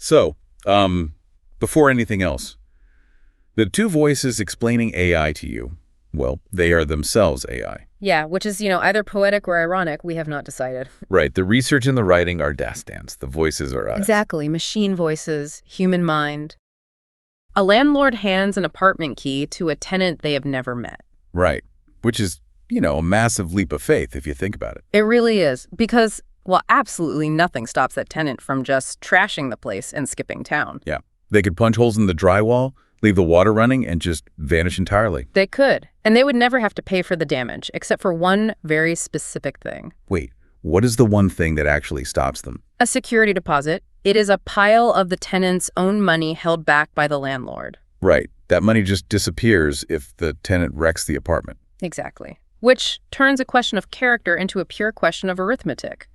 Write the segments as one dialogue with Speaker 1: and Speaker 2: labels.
Speaker 1: So, before anything else, the two voices explaining AI to you, well, they are themselves AI.
Speaker 2: Yeah, which is, either poetic or ironic. We have not decided.
Speaker 1: Right. The research and the writing are dance. The voices are us.
Speaker 2: Exactly. Machine voices, human mind. A landlord hands an apartment key to a tenant they have never met.
Speaker 1: Right. Which is, a massive leap of faith if you think about it.
Speaker 2: It really is. Because, well, absolutely nothing stops that tenant from just trashing the place and skipping town.
Speaker 1: Yeah. They could punch holes in the drywall, leave the water running, and just vanish entirely.
Speaker 2: They could. And they would never have to pay for the damage, except for one very specific thing.
Speaker 1: Wait, what is the one thing that actually stops them?
Speaker 2: A security deposit. It is a pile of the tenant's own money held back by the landlord.
Speaker 1: Right. That money just disappears if the tenant wrecks the apartment.
Speaker 2: Exactly. Which turns a question of character into a pure question of arithmetic.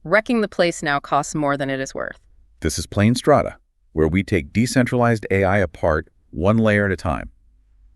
Speaker 2: Wrecking the place now costs more than it is worth.
Speaker 1: This is plain Strata, where we take decentralized AI apart one layer at a time.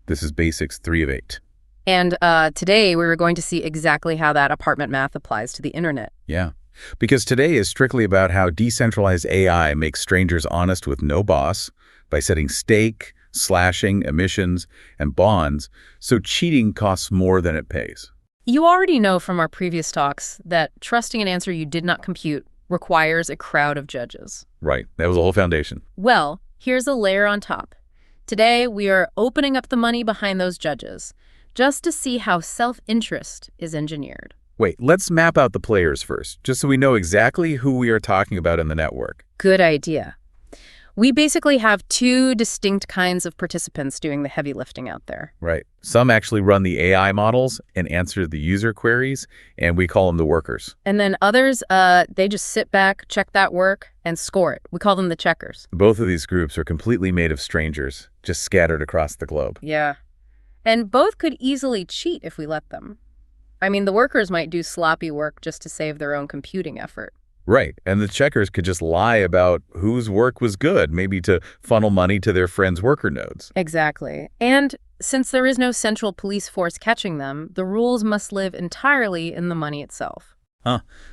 Speaker 1: This is Basics 3 of 8.
Speaker 2: And today we were going to see exactly how that apartment math applies to the internet.
Speaker 1: Yeah, because today is strictly about how decentralized AI makes strangers honest with no boss by setting stake, slashing, emissions, and bonds, so cheating costs more than it pays.
Speaker 2: You already know from our previous talks that trusting an answer you did not compute requires a crowd of judges.
Speaker 1: Right, that was the whole foundation.
Speaker 2: Well, here's a layer on top. Today, we are opening up the money behind those judges, just to see how self-interest is engineered.
Speaker 1: Wait, let's map out the players first, just so we know exactly who we are talking about in the network.
Speaker 2: Good idea. We basically have two distinct kinds of participants doing the heavy lifting out there.
Speaker 1: Right. Some actually run the AI models and answer the user queries, and we call them the workers.
Speaker 2: And then others, they just sit back, check that work, and score it. We call them the checkers.
Speaker 1: Both of these groups are completely made of strangers, just scattered across the globe.
Speaker 2: Yeah. And both could easily cheat if we let them. I mean, the workers might do sloppy work just to save their own computing effort.
Speaker 1: Right, and the checkers could just lie about whose work was good, maybe to funnel money to their friends' worker nodes.
Speaker 2: Exactly. And since there is no central police force catching them, the rules must live entirely in the money itself.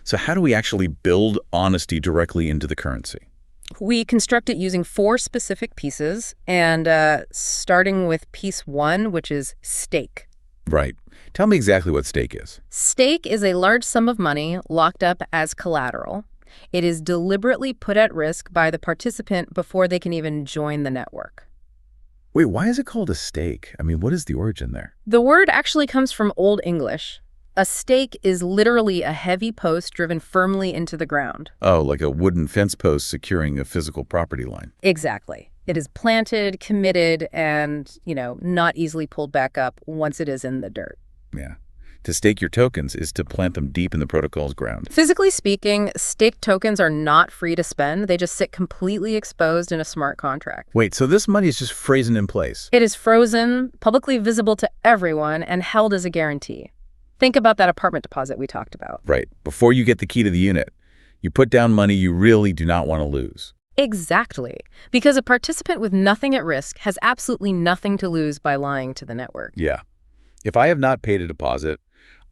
Speaker 1: So how do we actually build honesty directly into the currency?
Speaker 2: We construct it using 4 specific pieces, and starting with piece 1, which is stake.
Speaker 1: Right. Tell me exactly what stake is.
Speaker 2: Stake is a large sum of money locked up as collateral. It is deliberately put at risk by the participant before they can even join the network.
Speaker 1: Wait, why is it called a stake? I mean, what is the origin there?
Speaker 2: The word actually comes from Old English. A stake is literally a heavy post driven firmly into the ground.
Speaker 1: Oh, like a wooden fence post securing a physical property line.
Speaker 2: Exactly. It is planted, committed, and, not easily pulled back up once it is in the dirt.
Speaker 1: Yeah. To stake your tokens is to plant them deep in the protocol's ground.
Speaker 2: Physically speaking, staked tokens are not free to spend. They just sit completely exposed in a smart contract.
Speaker 1: Wait, so this money is just frozen in place?
Speaker 2: It is frozen, publicly visible to everyone, and held as a guarantee. Think about that apartment deposit we talked about.
Speaker 1: Right. Before you get the key to the unit, you put down money you really do not want to lose.
Speaker 2: Exactly. Because a participant with nothing at risk has absolutely nothing to lose by lying to the network.
Speaker 1: Yeah. If I have not paid a deposit,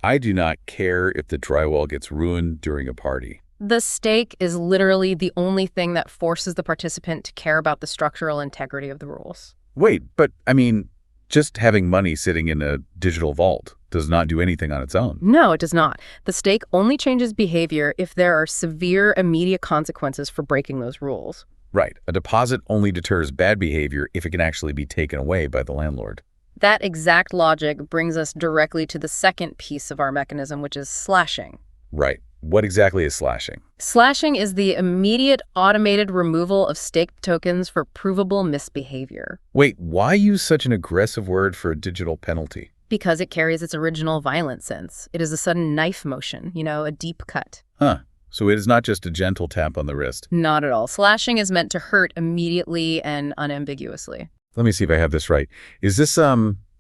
Speaker 1: I do not care if the drywall gets ruined during a party.
Speaker 2: The stake is literally the only thing that forces the participant to care about the structural integrity of the rules.
Speaker 1: Wait, but I mean, just having money sitting in a digital vault does not do anything on its own.
Speaker 2: No, it does not. The stake only changes behavior if there are severe immediate consequences for breaking those rules.
Speaker 1: Right. A deposit only deters bad behavior if it can actually be taken away by the landlord.
Speaker 2: That exact logic brings us directly to the second piece of our mechanism, which is slashing.
Speaker 1: Right. What exactly is slashing?
Speaker 2: Slashing is the immediate automated removal of staked tokens for provable misbehavior.
Speaker 1: Wait, why use such an aggressive word for a digital penalty?
Speaker 2: Because it carries its original violent sense. It is a sudden knife motion, a deep cut.
Speaker 1: Huh. So it is not just a gentle tap on the wrist.
Speaker 2: Not at all. Slashing is meant to hurt immediately and unambiguously.
Speaker 1: Let me see if I have this right. Is this,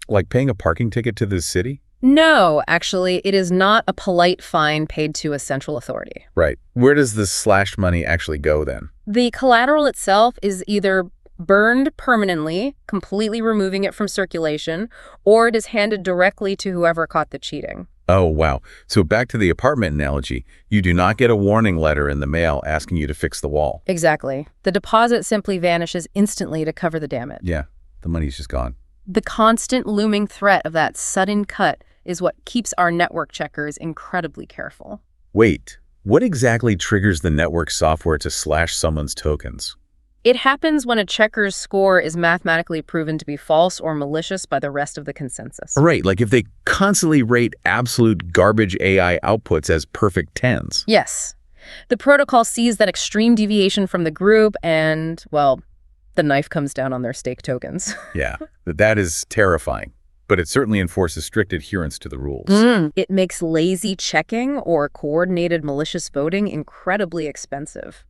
Speaker 1: like paying a parking ticket to the city?
Speaker 2: No, actually, it is not a polite fine paid to a central authority.
Speaker 1: Right. Where does this slashed money actually go then?
Speaker 2: The collateral itself is either burned permanently, completely removing it from circulation, or it is handed directly to whoever caught the cheating.
Speaker 1: Oh, wow. So back to the apartment analogy, you do not get a warning letter in the mail asking you to fix the wall.
Speaker 2: Exactly. The deposit simply vanishes instantly to cover the damage.
Speaker 1: Yeah, the money's just gone.
Speaker 2: The constant looming threat of that sudden cut is what keeps our network checkers incredibly careful.
Speaker 1: Wait, what exactly triggers the network software to slash someone's tokens?
Speaker 2: It happens when a checker's score is mathematically proven to be false or malicious by the rest of the consensus.
Speaker 1: Right, like if they constantly rate absolute garbage AI outputs as perfect tens.
Speaker 2: Yes. The protocol sees that extreme deviation from the group and, well, the knife comes down on their stake tokens.
Speaker 1: Yeah, that is terrifying. But it certainly enforces strict adherence to the rules.
Speaker 2: It makes lazy checking or coordinated malicious voting incredibly expensive.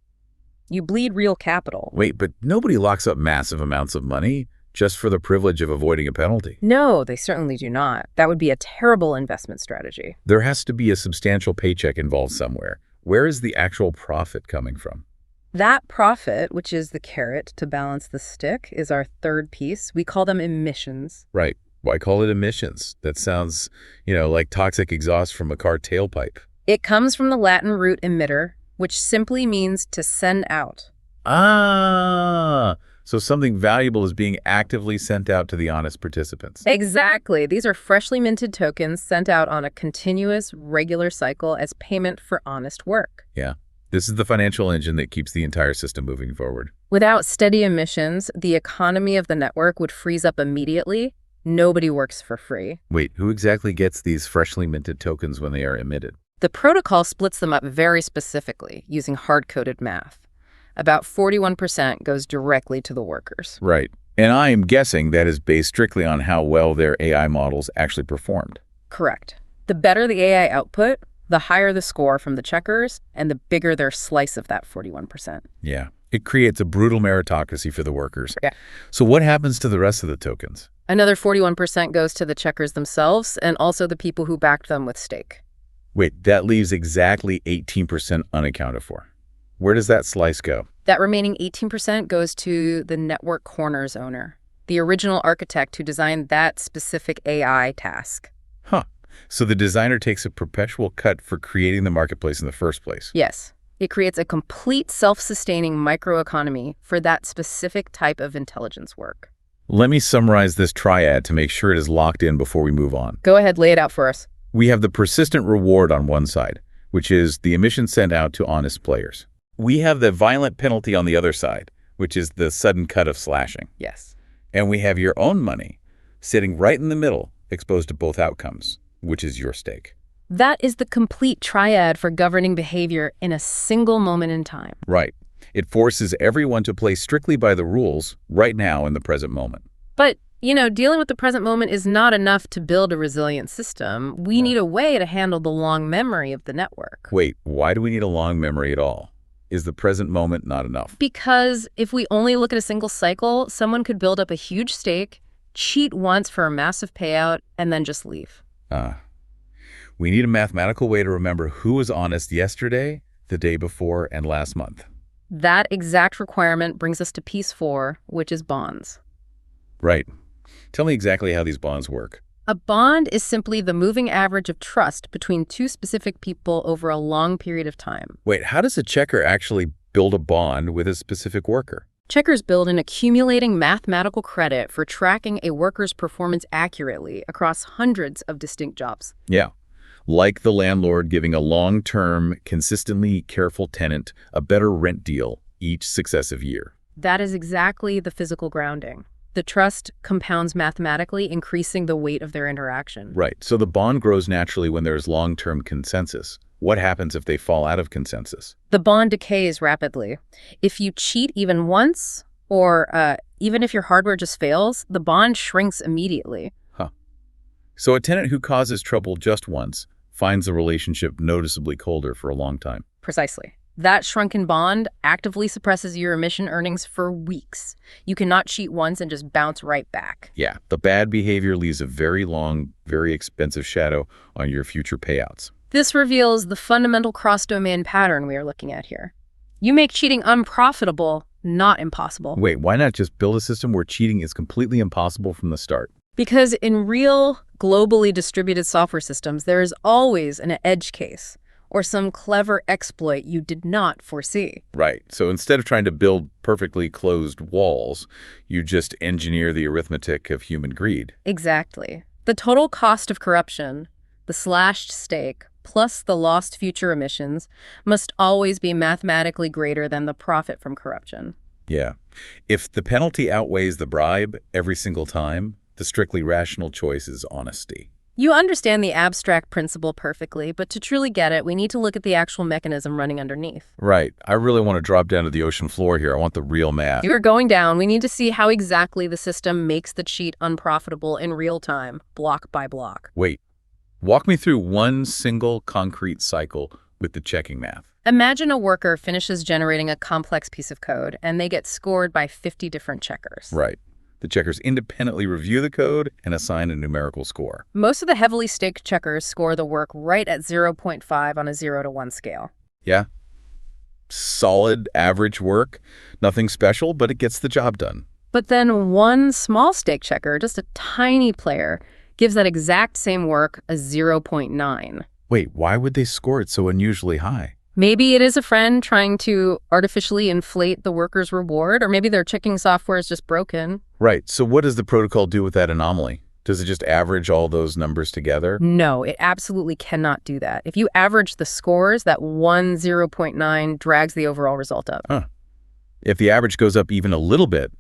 Speaker 2: You bleed real capital.
Speaker 1: Wait, but nobody locks up massive amounts of money just for the privilege of avoiding a penalty.
Speaker 2: No, they certainly do not. That would be a terrible investment strategy.
Speaker 1: There has to be a substantial paycheck involved somewhere. Where is the actual profit coming from?
Speaker 2: That profit, which is the carrot to balance the stick, is our third piece. We call them emissions.
Speaker 1: Right. Why call it emissions? That sounds, like toxic exhaust from a car tailpipe.
Speaker 2: It comes from the Latin root emittere, which simply means to send out.
Speaker 1: Ah, so something valuable is being actively sent out to the honest participants.
Speaker 2: Exactly. These are freshly minted tokens sent out on a continuous, regular cycle as payment for honest work.
Speaker 1: Yeah. This is the financial engine that keeps the entire system moving forward.
Speaker 2: Without steady emissions, the economy of the network would freeze up immediately. Nobody works for free.
Speaker 1: Wait, who exactly gets these freshly minted tokens when they are emitted?
Speaker 2: The protocol splits them up very specifically using hard-coded math. About 41% goes directly to the workers.
Speaker 1: Right. And I am guessing that is based strictly on how well their AI models actually performed.
Speaker 2: Correct. The better the AI output, the higher the score from the checkers, and the bigger their slice of that 41%.
Speaker 1: Yeah. It creates a brutal meritocracy for the workers.
Speaker 2: Yeah.
Speaker 1: So what happens to the rest of the tokens?
Speaker 2: Another 41% goes to the checkers themselves and also the people who backed them with stake.
Speaker 1: Wait, that leaves exactly 18% unaccounted for. Where does that slice go?
Speaker 2: That remaining 18% goes to the network corners owner, the original architect who designed that specific AI task.
Speaker 1: Huh. So the designer takes a perpetual cut for creating the marketplace in the first place.
Speaker 2: Yes. It creates a complete self-sustaining microeconomy for that specific type of intelligence work.
Speaker 1: Let me summarize this triad to make sure it is locked in before we move on.
Speaker 2: Go ahead, lay it out for us.
Speaker 1: We have the persistent reward on one side, which is the emission sent out to honest players. We have the violent penalty on the other side, which is the sudden cut of slashing.
Speaker 2: Yes.
Speaker 1: And we have your own money sitting right in the middle, exposed to both outcomes, which is your stake.
Speaker 2: That is the complete triad for governing behavior in a single moment in time.
Speaker 1: Right. It forces everyone to play strictly by the rules right now in the present moment.
Speaker 2: But, dealing with the present moment is not enough to build a resilient system. We need a way to handle the long memory of the network.
Speaker 1: Wait, why do we need a long memory at all? Is the present moment not enough?
Speaker 2: Because if we only look at a single cycle, someone could build up a huge stake, cheat once for a massive payout, and then just leave.
Speaker 1: We need a mathematical way to remember who was honest yesterday, the day before, and last month.
Speaker 2: That exact requirement brings us to piece 4, which is bonds.
Speaker 1: Right. Tell me exactly how these bonds work.
Speaker 2: A bond is simply the moving average of trust between two specific people over a long period of time.
Speaker 1: Wait, how does a checker actually build a bond with a specific worker?
Speaker 2: Checkers build an accumulating mathematical credit for tracking a worker's performance accurately across hundreds of distinct jobs.
Speaker 1: Yeah. Like the landlord giving a long-term, consistently careful tenant a better rent deal each successive year.
Speaker 2: That is exactly the physical grounding. The trust compounds mathematically, increasing the weight of their interaction.
Speaker 1: Right. So the bond grows naturally when there's long-term consensus. What happens if they fall out of consensus?
Speaker 2: The bond decays rapidly. If you cheat even once, or even if your hardware just fails, the bond shrinks immediately.
Speaker 1: Huh. So a tenant who causes trouble just once finds the relationship noticeably colder for a long time.
Speaker 2: Precisely. That shrunken bond actively suppresses your emission earnings for weeks. You cannot cheat once and just bounce right back.
Speaker 1: Yeah, the bad behavior leaves a very long, very expensive shadow on your future payouts.
Speaker 2: This reveals the fundamental cross-domain pattern we are looking at here. You make cheating unprofitable, not impossible.
Speaker 1: Wait, why not just build a system where cheating is completely impossible from the start?
Speaker 2: Because in real, globally distributed software systems, there is always an edge case or some clever exploit you did not foresee.
Speaker 1: Right. So instead of trying to build perfectly closed walls, you just engineer the arithmetic of human greed.
Speaker 2: Exactly. The total cost of corruption, the slashed stake, plus the lost future emissions, must always be mathematically greater than the profit from corruption.
Speaker 1: Yeah. If the penalty outweighs the bribe every single time, the strictly rational choice is honesty.
Speaker 2: You understand the abstract principle perfectly, but to truly get it, we need to look at the actual mechanism running underneath.
Speaker 1: Right. I really want to drop down to the ocean floor here. I want the real math.
Speaker 2: If you're going down, we need to see how exactly the system makes the cheat unprofitable in real time, block by block.
Speaker 1: Wait. Walk me through one single concrete cycle with the checking math.
Speaker 2: Imagine a worker finishes generating a complex piece of code, and they get scored by 50 different checkers.
Speaker 1: Right. The checkers independently review the code and assign a numerical score.
Speaker 2: Most of the heavily staked checkers score the work right at 0.5 on a 0 to 1 scale.
Speaker 1: Yeah. Solid, average work. Nothing special, but it gets the job done.
Speaker 2: But then one small stake checker, just a tiny player, gives that exact same work a 0.9.
Speaker 1: Wait, why would they score it so unusually high?
Speaker 2: Maybe it is a friend trying to artificially inflate the worker's reward, or maybe their checking software is just broken.
Speaker 1: Right. So what does the protocol do with that anomaly? Does it just average all those numbers together?
Speaker 2: No, it absolutely cannot do that. If you average the scores, that one 0.9 drags the overall result up.
Speaker 1: Huh. If the average goes up even a little bit,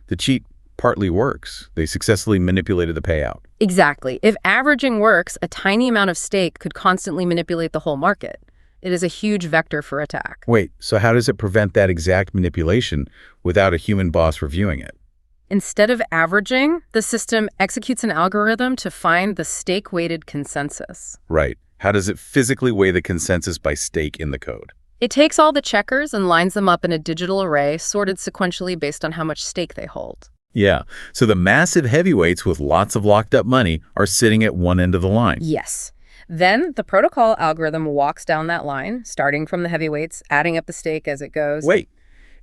Speaker 1: the cheat partly works. They successfully manipulated the payout.
Speaker 2: Exactly. If averaging works, a tiny amount of stake could constantly manipulate the whole market. It is a huge vector for attack.
Speaker 1: Wait, so how does it prevent that exact manipulation without a human boss reviewing it?
Speaker 2: Instead of averaging, the system executes an algorithm to find the stake-weighted consensus.
Speaker 1: Right. How does it physically weigh the consensus by stake in the code?
Speaker 2: It takes all the checkers and lines them up in a digital array, sorted sequentially based on how much stake they hold.
Speaker 1: Yeah, so the massive heavyweights with lots of locked up money are sitting at one end of the line.
Speaker 2: Yes. Then the protocol algorithm walks down that line, starting from the heavyweights, adding up the stake as it goes.
Speaker 1: Wait,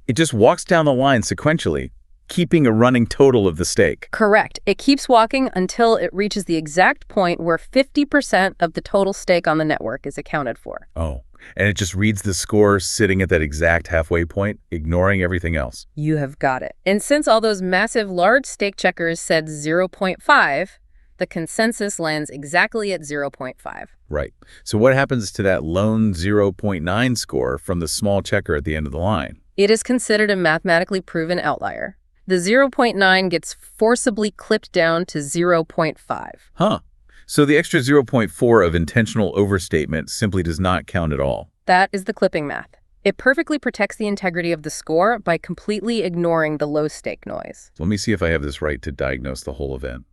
Speaker 1: it just walks down the line sequentially, keeping a running total of the stake.
Speaker 2: Correct. It keeps walking until it reaches the exact point where 50% of the total stake on the network is accounted for.
Speaker 1: Oh, and it just reads the score sitting at that exact halfway point, ignoring everything else.
Speaker 2: You have got it. And since all those massive large stake checkers said 0.5, the consensus lands exactly at 0.5.
Speaker 1: Right. So what happens to that lone 0.9 score from the small checker at the end of the line?
Speaker 2: It is considered a mathematically proven outlier. The 0.9 gets forcibly clipped down to 0.5.
Speaker 1: Huh. So the extra 0.4 of intentional overstatement simply does not count at all.
Speaker 2: That is the clipping math. It perfectly protects the integrity of the score by completely ignoring the low stake noise.
Speaker 1: So let me see if I have this right to diagnose the whole event.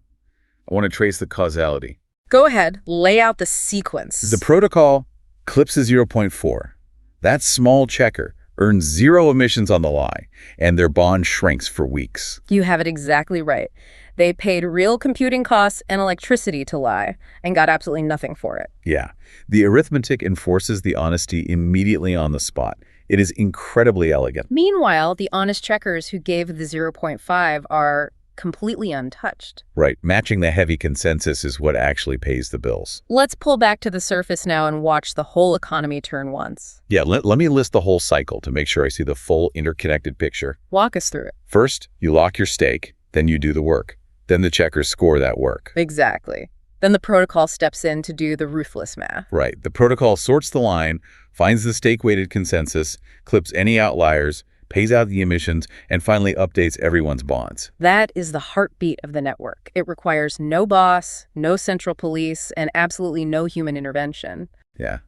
Speaker 1: I want to trace the causality.
Speaker 2: Go ahead, lay out the sequence.
Speaker 1: The protocol clips a 0.4. That small checker earns 0 emissions on the lie, and their bond shrinks for weeks.
Speaker 2: You have it exactly right. They paid real computing costs and electricity to lie and got absolutely nothing for it.
Speaker 1: Yeah. The arithmetic enforces the honesty immediately on the spot. It is incredibly elegant.
Speaker 2: Meanwhile, the honest checkers who gave the 0.5 are completely untouched.
Speaker 1: Right. Matching the heavy consensus is what actually pays the bills.
Speaker 2: Let's pull back to the surface now and watch the whole economy turn once.
Speaker 1: Yeah, let me list the whole cycle to make sure I see the full interconnected picture.
Speaker 2: Walk us through it.
Speaker 1: First, you lock your stake, then you do the work. Then the checkers score that work.
Speaker 2: Exactly. Then the protocol steps in to do the ruthless math.
Speaker 1: Right. The protocol sorts the line, finds the stake-weighted consensus, clips any outliers, pays out the emissions, and finally updates everyone's bonds.
Speaker 2: That is the heartbeat of the network. It requires no boss, no central police, and absolutely no human intervention.
Speaker 1: Yeah.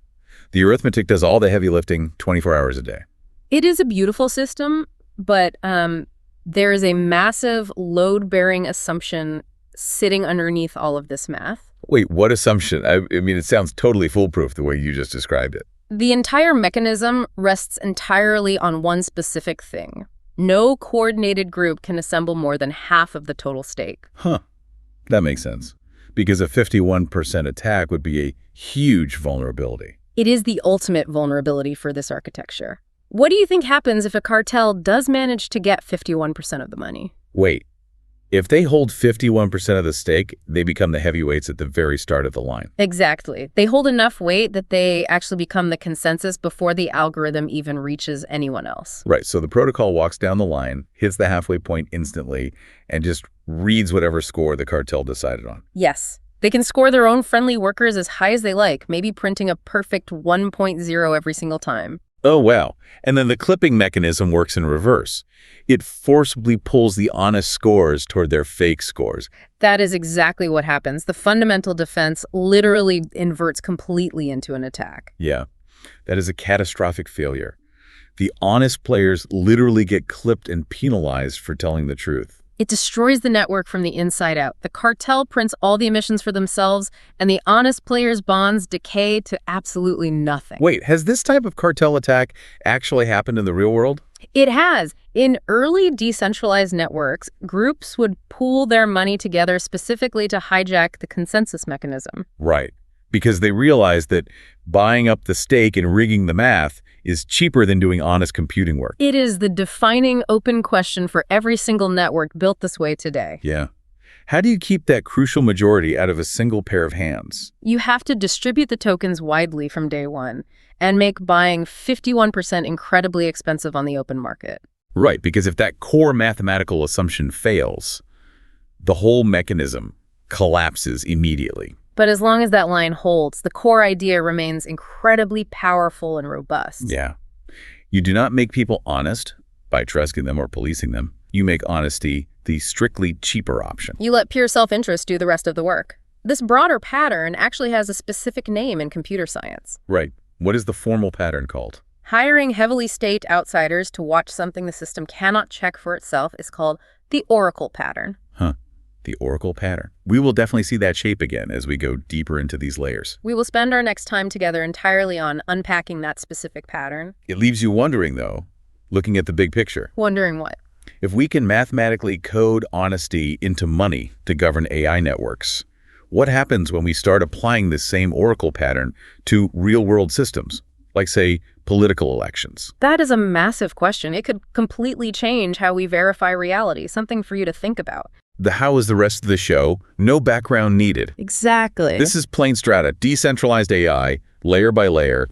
Speaker 1: The arithmetic does all the heavy lifting 24 hours a day.
Speaker 2: It is a beautiful system, but there is a massive load-bearing assumption sitting underneath all of this math.
Speaker 1: Wait, what assumption? I mean, it sounds totally foolproof the way you just described it.
Speaker 2: The entire mechanism rests entirely on one specific thing. No coordinated group can assemble more than half of the total stake.
Speaker 1: Huh. That makes sense. Because a 51% attack would be a huge vulnerability.
Speaker 2: It is the ultimate vulnerability for this architecture. What do you think happens if a cartel does manage to get 51% of the money?
Speaker 1: Wait, If they hold 51% of the stake, they become the heavyweights at the very start of the line.
Speaker 2: Exactly. They hold enough weight that they actually become the consensus before the algorithm even reaches anyone else.
Speaker 1: Right, so the protocol walks down the line, hits the halfway point instantly, and just reads whatever score the cartel decided on.
Speaker 2: Yes. They can score their own friendly workers as high as they like, maybe printing a perfect 1.0 every single time.
Speaker 1: Oh, wow. And then the clipping mechanism works in reverse. It forcibly pulls the honest scores toward their fake scores.
Speaker 2: That is exactly what happens. The fundamental defense literally inverts completely into an attack.
Speaker 1: Yeah, that is a catastrophic failure. The honest players literally get clipped and penalized for telling the truth.
Speaker 2: It destroys the network from the inside out. The cartel prints all the emissions for themselves, and the honest players' bonds decay to absolutely nothing.
Speaker 1: Wait, has this type of cartel attack actually happened in the real world?
Speaker 2: It has. In early decentralized networks, groups would pool their money together specifically to hijack the consensus mechanism.
Speaker 1: Right, because they realized that buying up the stake and rigging the math is cheaper than doing honest computing work.
Speaker 2: It is the defining open question for every single network built this way today.
Speaker 1: Yeah. How do you keep that crucial majority out of a single pair of hands?
Speaker 2: You have to distribute the tokens widely from day one and make buying 51% incredibly expensive on the open market.
Speaker 1: Right, because if that core mathematical assumption fails, the whole mechanism collapses immediately.
Speaker 2: But as long as that line holds, the core idea remains incredibly powerful and robust.
Speaker 1: Yeah. You do not make people honest by trusting them or policing them. You make honesty the strictly cheaper option.
Speaker 2: You let pure self-interest do the rest of the work. This broader pattern actually has a specific name in computer science.
Speaker 1: Right. What is the formal pattern called?
Speaker 2: Hiring heavily staked outsiders to watch something the system cannot check for itself is called the oracle pattern.
Speaker 1: Huh. The oracle pattern. We will definitely see that shape again as we go deeper into these layers.
Speaker 2: We will spend our next time together entirely on unpacking that specific pattern.
Speaker 1: It leaves you wondering, though, looking at the big picture.
Speaker 2: Wondering what?
Speaker 1: If we can mathematically code honesty into money to govern AI networks, what happens when we start applying this same oracle pattern to real-world systems, like, say, political elections?
Speaker 2: That is a massive question. It could completely change how we verify reality, something for you to think about.
Speaker 1: The how is the rest of the show, no background needed.
Speaker 2: Exactly.
Speaker 1: This is plain Strata, decentralized AI, layer by layer,